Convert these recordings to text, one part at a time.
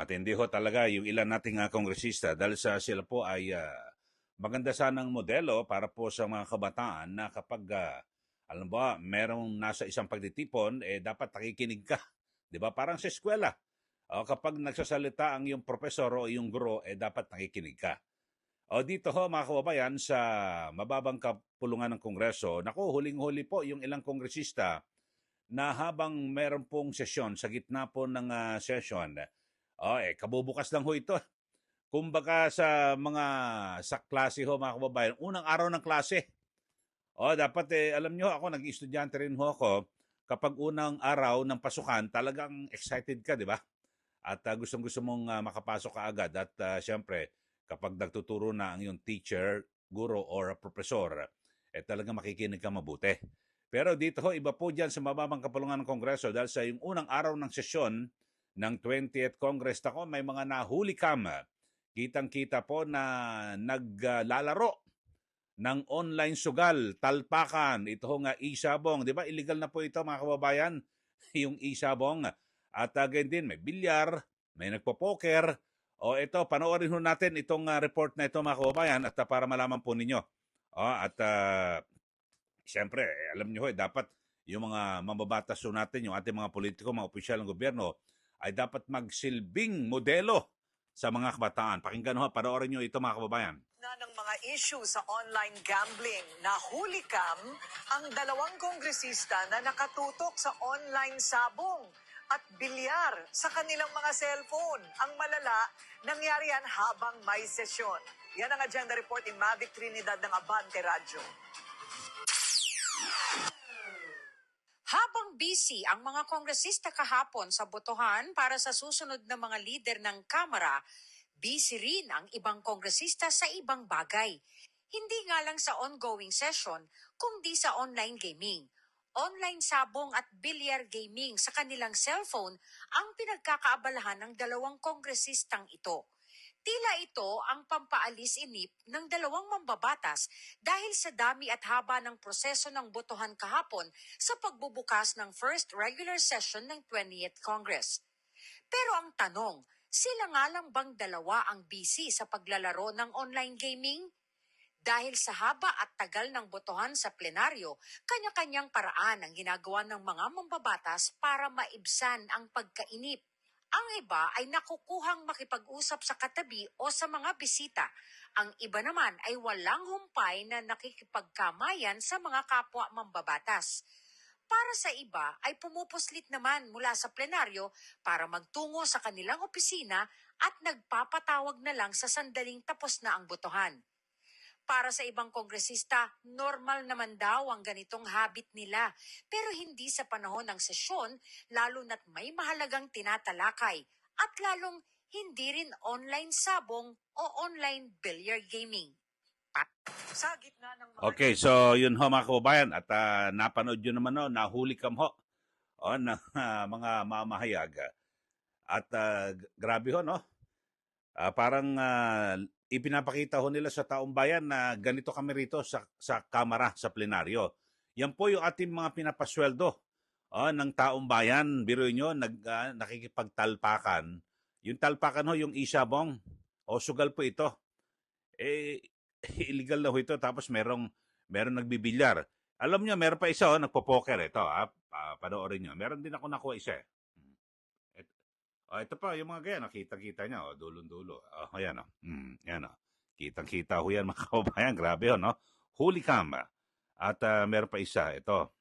Matindi ho talaga yung ilan nating kongresista dahil sila po ay maganda sanang modelo para po sa mga kabataan na kapag, alam ba, merong nasa isang pagtitipon, dapat nakikinig ka. Di ba? Parang sa eskwela. Kapag nagsasalita ang yung profesor o yung guro, dapat nakikinig ka. Dito ho, mga kababayan, sa mababang kapulungan ng Kongreso, naku, huling-huli po yung ilang kongresista na habang meron pong sesyon, sa gitna po ng session, kabubukas lang ho ito. Kumbaga sa klase ho, mga kababayan, unang araw ng klase. Dapat alam nyo, ako, nag-estudyante rin ho ako, kapag unang araw ng pasukan, talagang excited ka, di ba? At gustong-gusto mong makapasok ka agad. At siyempre, kapag nagtuturo na ang iyong teacher, guro, or profesor, talagang makikinig ka mabuti. Pero dito ho, iba po dyan sa mababang kapulungan ng Kongreso dahil sa yung unang araw ng sesyon ng 20th Congress, ako, may mga nahuli kam. Kitang-kita po na naglalaro ng online sugal, talpakan, ito nga isabong. Di ba, illegal na po ito, mga kababayan, yung isabong. At again din, may bilyar, may nagpo-poker. Ito, panoorin ho natin itong report na ito, mga kababayan, at para malaman po ninyo. Siyempre, alam nyo, dapat yung mga mambabatas natin, yung ating mga politiko, mga opisyal ng gobyerno, ay dapat magsilbing modelo sa mga kabataan. Pakinggan ho, panoorin nyo ito, mga kababayan. Ng mga issue sa online gambling, nahuli kam ang dalawang kongresista na nakatutok sa online sabong at bilyar sa kanilang mga cellphone. Ang malala, nangyari yan habang may sesyon. Yan ang agenda report ni Mavic Trinidad ng Abante Radyo. Habang busy ang mga kongresista kahapon sa botohan para sa susunod na mga lider ng Kamara, busy rin ang ibang kongresista sa ibang bagay. Hindi nga lang sa ongoing session, kundi sa online gaming. Online sabong at bilyar gaming sa kanilang cellphone ang pinagkakaabalahan ng dalawang kongresistang ito. Tila ito ang pampaalis-inip ng dalawang mambabatas dahil sa dami at haba ng proseso ng botohan kahapon sa pagbubukas ng first regular session ng 20th Congress. Pero ang tanong, sila nga lang bang dalawa ang busy sa paglalaro ng online gaming? Dahil sa haba at tagal ng botohan sa plenaryo, kanya-kanyang paraan ang ginagawa ng mga mambabatas para maibsan ang pagkainip. Ang iba ay nakukuhang makipag-usap sa katabi o sa mga bisita. Ang iba naman ay walang humpay na nakikipagkamayan sa mga kapwa mambabatas. Para sa iba ay pumupuslit naman mula sa plenaryo para magtungo sa kanilang opisina at nagpapatawag na lang sa sandaling tapos na ang botohan. Para sa ibang kongresista, normal naman daw ang ganitong habit nila, pero hindi sa panahon ng sesyon, lalo na't may mahalagang tinatalakay, at lalong hindi rin online sabong o online billiard gaming. Sa gitna ng mga... Okay, so yun ho, mga kababayan, at napanood yun naman ho, nahuli kam ho ng mga mamahayag. At grabe ho, no? Parang ipinapakita ho nila sa taong bayan na ganito kami rito sa kamara, sa plenaryo. Yan po yung ating mga pinapasweldo ng taong bayan. Biruin nyo, nakikipagtalpakan. Yung talpakan ho, yung isabong, o sugal po ito. Illegal na ho ito, tapos merong nagbibilyar. Alam nyo, meron pa isa, nagpo-poker ito. Panoorin nyo. Meron din ako nakuha isa. Ito pa, yung mga ganyan, nakita-kita niya, dulon-dulo. Ayan, yan, kitang-kita ho yan, mga kababayan. Grabe, no? Huli cam. At meron pa isa, ito.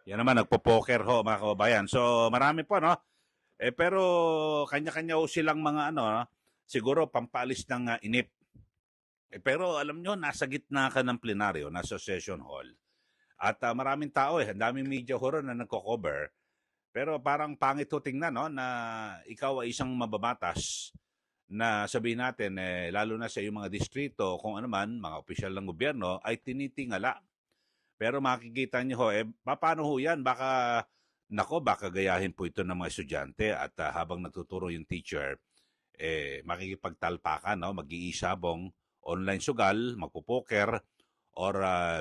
Yan naman, nagpo-poker ho, mga kababayan. So, marami po, no? Pero, kanya-kanya ho silang mga, siguro, pampalis ng inip. Pero alam nyo, nasa gitna ka ng plenaryo, nasa session hall. At maraming tao, ang daming media ho ron na nagko-cover. Pero parang pangit ho tingnan, no, na ikaw ay isang mababatas na sabihin natin, lalo na sa iyong mga distrito, kung ano man, mga opisyal ng gobyerno, ay tinitingala. Pero makikita nyo ho, paano ho yan? Baka gayahin po ito ng mga estudyante at habang nagtuturo yung teacher, makikipagtalpakan, no, mag-iisabong, online sugal, magpo-poker, or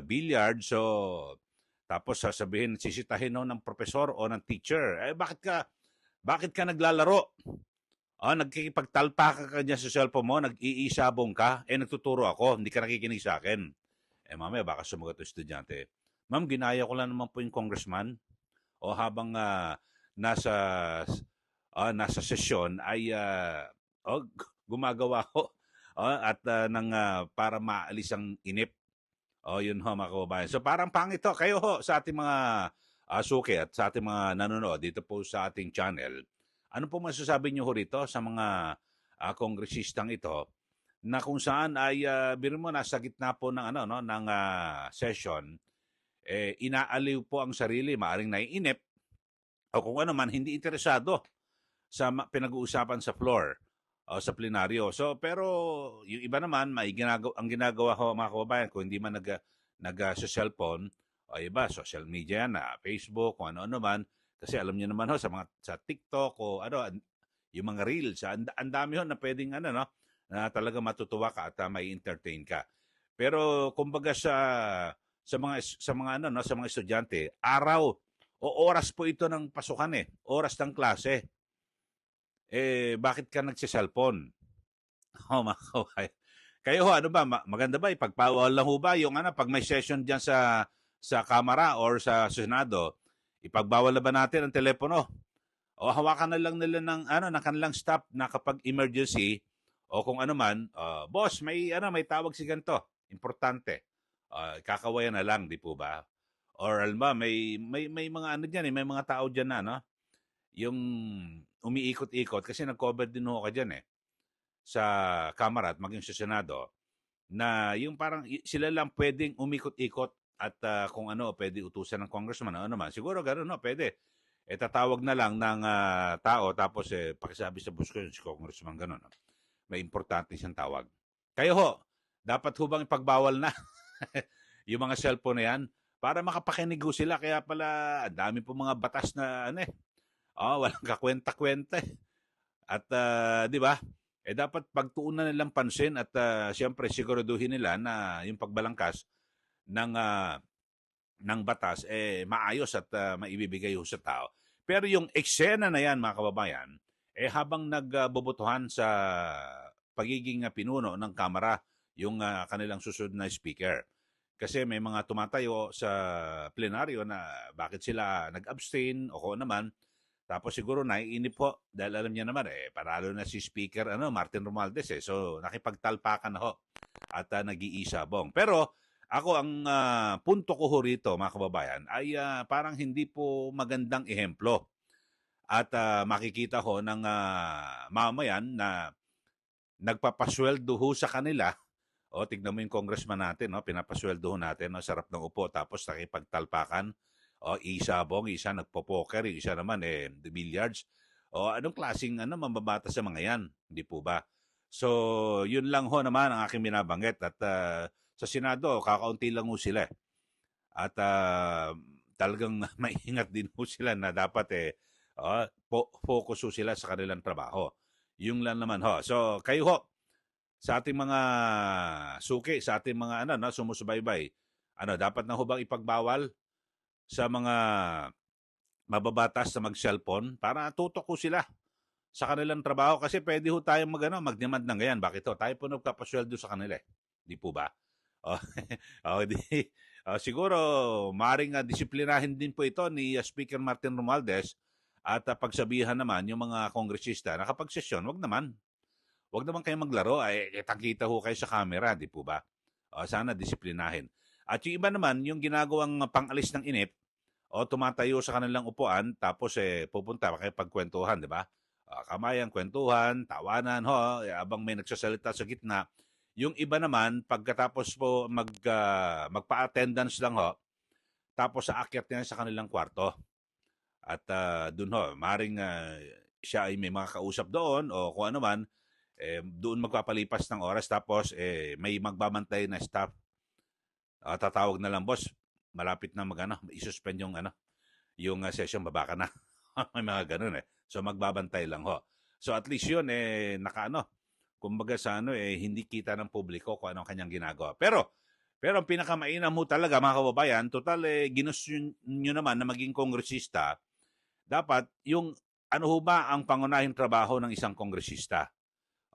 billiard. So, tapos sasabihin, sisitahin no ng profesor o ng teacher, bakit ka naglalaro? Nagkikipagtalpa ka dyan sa cellphone mo, nag-iisabong ka, nagtuturo ako, hindi ka nakikinig sa akin. Mamaya baka sumagot ang estudyante, ma'am, ginaya ko lang naman po yung congressman. O habang nasa nasa sesyon ay gumagawa ko at para maalis ang inip. Yun ho mga kababayan. So parang pangit to. Kayo ho sa ating mga suki at sa ating mga nanonood dito po sa ating channel, ano po masasabi niyo ho rito sa mga kongresistang ito na kung saan ay biro mo nasa gitna po ng ng session, inaaliw po ang sarili, maaring naiinip o kung ano man, hindi interesado sa pinag-uusapan sa floor o sa plenaryo. So pero yung iba naman ang ginagawa ho mga kababayan, kung hindi man sa cellphone o iba social media na Facebook o ano man, kasi alam niyo naman ho sa TikTok o yung mga reels, ang dami ho na pwedeng na talaga matutuwa ka at may entertain ka. Pero kumbaga sa mga estudyante, araw o oras po ito ng pasukan oras ng klase. Bakit ka nagsi-cellphone? Mga kababayan. Kayo ho, ano ba, maganda ba ipagpawal lang ho ba yung pag may session diyan sa Kamara or sa Senado, ipagbawal na ba natin ang telepono? O hawakan na lang nila ng kanilang staff na kapag emergency o kung ano man, boss, may tawag si ganito, importante. Kakawayan na lang, di po ba? Or alam ba, may mga diyan may mga tao diyan na yung umiikot-ikot kasi nag-cover din ho ka diyan sa Kamara at maging sa Senado, na yung parang sila lang pwedeng umikot-ikot at kung pwede utusan ng congressman o ano man. Siguro gano'n, pwede. Tatawag na lang ng tao tapos pakisabi sa bus ko si congressman gano'n. May importante siyang tawag. Kayo ho, dapat ho bang ipagbawal na yung mga cellphone na yan para makapakinig ho sila? Kaya pala, ang dami po mga batas na walang kakwenta-kwenta At di ba? Dapat pagtuunan nilang pansin at siyempre siguraduhin nila na yung pagbalangkas ng batas maayos at maibibigay ho sa tao. Pero yung eksena na yan mga kababayan, habang nagbobotohan sa pagiging pinuno ng Kamara yung kanilang susunod na speaker. Kasi may mga tumatayo sa plenaryo na bakit sila nag-abstain o kung naman. Tapos siguro naiinip po dahil alam niya naman panalo na si Speaker Martin Romualdez So nakipagtalpakan na ho at nag-iisabong. Pero ako ang punto ko ho rito mga kababayan ay parang hindi po magandang ehemplo. At makikita ho ng mamayan na nagpapasweldo ho sa kanila. Tignan mo yung congressman natin, pinapasweldo ho natin, sarap ng upo tapos nakipagtalpakan. Isabong, isa nagpo-poker, isa naman billiards. Anong klaseng mambabata sa mga yan? Hindi po ba? So, yun lang ho naman ang aking binabanggit. At sa Senado, kakaunti lang ho sila. At talagang maingat din ho sila na dapat focus ho sila sa kanilang trabaho. Yung lang naman ho. So, kayo ho, sa ating mga suki, sa ating mga sumusubaybay, dapat na ho bang ipagbawal sa mga mababatas na mag-cellphone para tutok ko sila sa kanilang trabaho? Kasi pwede ho tayong mag-demand ng ganyan. Bakit ho? Tayo po nagpapasweldo sa kanila. Di po ba? Siguro, maaaring disiplinahin din po ito ni Speaker Martin Romualdez at pagsabihan naman yung mga kongresista na kapag sesyon, wag naman kayong maglaro. Kitang-kita ho kayo sa camera, di po ba? Sana disiplinahin. At yung iba naman, yung ginagawang pang-alis ng inip, tumatayo sa kanilang upuan, tapos pupunta makipagkwentuhan, di ba? Kamayan, kwentuhan, tawanan, abang may nagsasalita sa gitna. Yung iba naman, pagkatapos po magpa-attendance lang tapos aakyat niya sa kanilang kwarto. At dun maring siya ay may mga kausap doon o kung ano man, doon magpapalipas ng oras tapos may magbabantay na staff. Tatawag na lang, boss, malapit na i-suspend yung session, baba ka na. May mga ganun So magbabantay lang ho. So at least yun kumbaga sa hindi kita ng publiko kung anong kanyang ginagawa. Pero Pero ang pinakamainam mo talaga, mga kababayan, total ginusto nyo naman na maging kongresista, dapat yung ano ho ba ang pangunahing trabaho ng isang kongresista?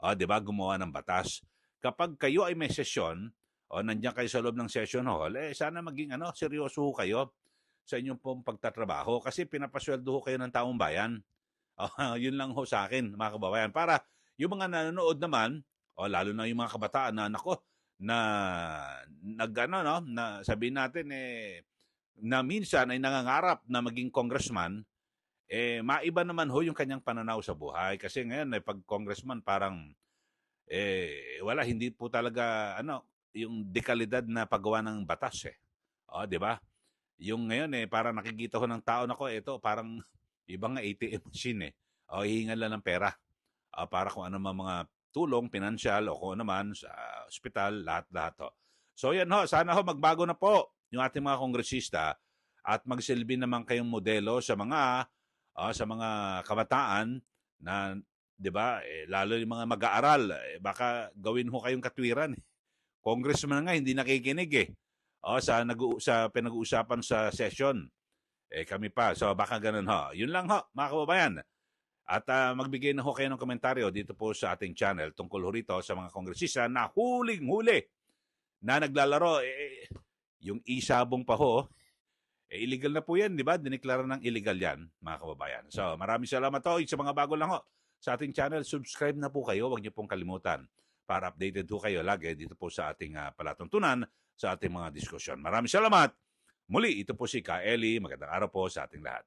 'Di ba, gumawa ng batas. Kapag kayo ay may sesyon o nandiyan kayo sa loob ng session hall, sana maging seryoso ho kayo sa inyong pong pagtatrabaho kasi pinapasweldo ho kayo ng taong bayan. Yun lang ho sa akin, mga kababayan. Para yung mga nanonood naman, lalo na yung mga kabataan na, nako, na na sabihin natin na minsan ay nangangarap na maging congressman, maiba naman ho yung kanyang pananaw sa buhay. Kasi ngayon, pag congressman, parang, wala, hindi po talaga, yung dekalidad na paggawa ng batas, eh. Di ba? Yung ngayon, parang nakikita ko ng tao, nako, ito, parang ibang ATM machine, eh. Hihingan lang ng pera. Para kung ano mga tulong, pinansyal, o kung ano man, sa ospital, lahat-lahat, ho. So, yan ho, sana ho, magbago na po yung ating mga kongresista at magsilbi naman kayong modelo sa mga kabataan na, 'di ba, lalo yung mga mag-aaral, baka gawin ho kayong katwiran. Congressman nga hindi nakikinig sa pinag-uusapan sa session. Kami pa. So baka ganun ho. Yun lang ho, mga kababayan. At magbigay na ho kayo ng komentaryo dito po sa ating channel tungkol ho rito sa mga kongresista na huling-huli na naglalaro. Yung isabong pa ho, illegal na po yan, di ba? Dineklara ng illegal yan, mga kababayan. So, maraming salamat ho. Sa mga bago lang ho sa ating channel, subscribe na po kayo. Huwag niyo pong kalimutan para updated ho kayo lagi dito po sa ating palatuntunan, sa ating mga diskusyon. Maraming salamat. Muli, ito po si Ka Eli. Magandang araw po sa ating lahat.